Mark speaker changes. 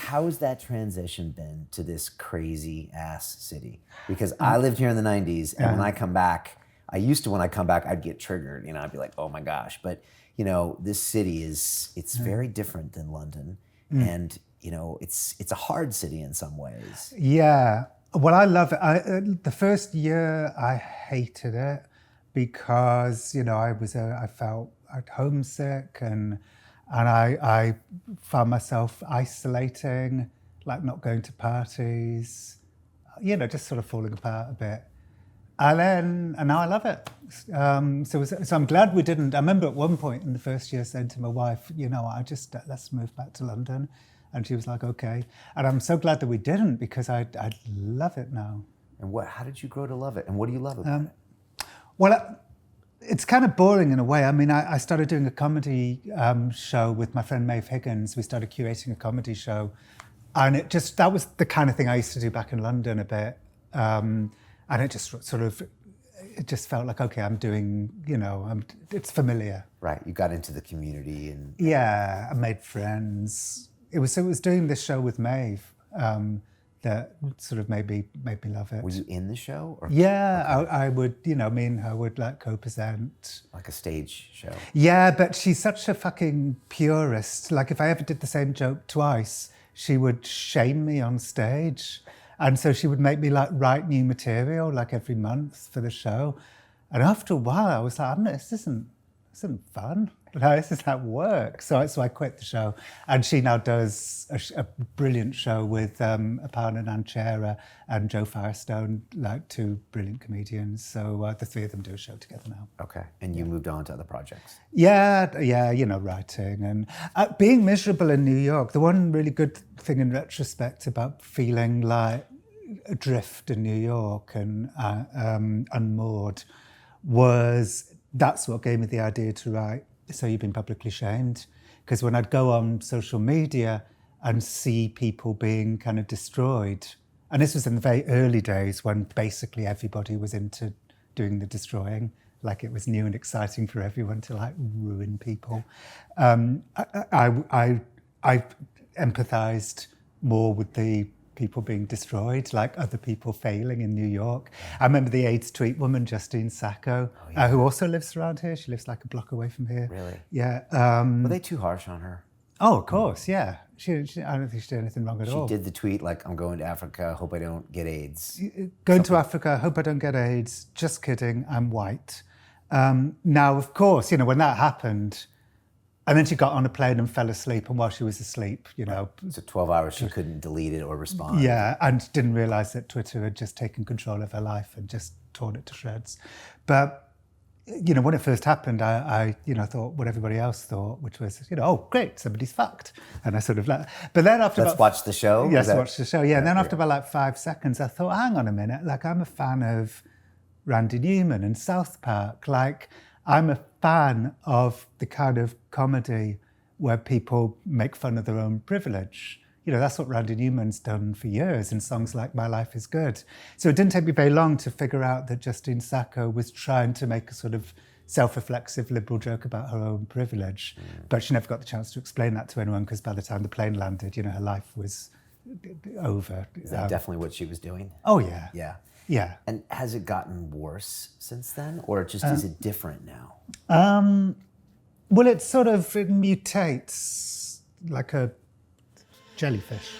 Speaker 1: how has that transition been to this crazy ass city? Because I lived here in the 90s, and when I come back, when I come back, I'd get triggered. I'd be like, oh my gosh. But, this city it's very different than London. And, it's a hard city in some ways.
Speaker 2: Yeah. Well, I love it. The first year I hated it because, I felt homesick and I found myself isolating, like not going to parties, just sort of falling apart a bit. And now I love it. So I'm glad we didn't. I remember at one point in the first year saying to my wife, let's move back to London. And she was like, okay. And I'm so glad that we didn't because I love it now.
Speaker 1: And how did you grow to love it? And what do you love about it?
Speaker 2: Well, it's kind of boring in a way. I mean, I started doing a comedy show with my friend Maeve Higgins. We started curating a comedy show. And that was the kind of thing I used to do back in London a bit. And it just it just felt like, okay, I'm doing, it's familiar.
Speaker 1: Right, you got into the community and...
Speaker 2: Yeah, I made friends. It was doing this show with Maeve that sort of made me love it.
Speaker 1: Were you in the show? Or?
Speaker 2: Yeah, okay. I would, me and her would like co-present.
Speaker 1: Like a stage show?
Speaker 2: Yeah, but she's such a fucking purist. Like if I ever did the same joke twice, she would shame me on stage. And so she would make me like write new material like every month for the show. And after a while I was like, this isn't fun. No, this is not work. So I quit the show. And she now does a brilliant show with Aparna Nancherla and Joe Firestone, like two brilliant comedians. So the three of them do a show together now.
Speaker 1: Okay. And you moved on to other projects?
Speaker 2: Yeah, writing. And being miserable in New York, the one really good thing in retrospect about feeling like adrift in New York and unmoored was that's what gave me the idea to write So You've Been Publicly Shamed. Because when I'd go on social media and see people being kind of destroyed, and this was in the very early days when basically everybody was into doing the destroying, like it was new and exciting for everyone to like ruin people. I empathized more with the people being destroyed, like other people failing in New York. I remember the AIDS tweet woman, Justine Sacco, who also lives around here. She lives like a block away from here.
Speaker 1: Really?
Speaker 2: Yeah.
Speaker 1: Were they too harsh on her?
Speaker 2: Oh, of course, yeah. She I don't think she did anything wrong at all.
Speaker 1: She did the tweet like, I'm going to Africa, hope I don't get AIDS.
Speaker 2: Going to Africa, hope I don't get AIDS. Just kidding, I'm white. Now, of course, when that happened, and then she got on a plane and fell asleep, and while she was asleep,
Speaker 1: So 12 hours she couldn't delete it or respond.
Speaker 2: Yeah, and didn't realise that Twitter had just taken control of her life and just torn it to shreds. But, when it first happened, I thought what everybody else thought, which was, oh, great, somebody's fucked. And I sort of but then after
Speaker 1: Let's watch the show?
Speaker 2: Yes, watch the show, yeah. And then after about like 5 seconds, I thought, hang on a minute, like I'm a fan of Randy Newman and South Park, like I'm a fan of the kind of comedy where people make fun of their own privilege. That's what Randy Newman's done for years in songs like My Life is Good. So it didn't take me very long to figure out that Justine Sacco was trying to make a sort of self-reflexive liberal joke about her own privilege. But she never got the chance to explain that to anyone because by the time the plane landed, her life was over.
Speaker 1: Is that definitely what she was doing?
Speaker 2: Oh, yeah.
Speaker 1: Yeah.
Speaker 2: Yeah.
Speaker 1: And has it gotten worse since then? Or just is it different now?
Speaker 2: Well, it mutates like a jellyfish.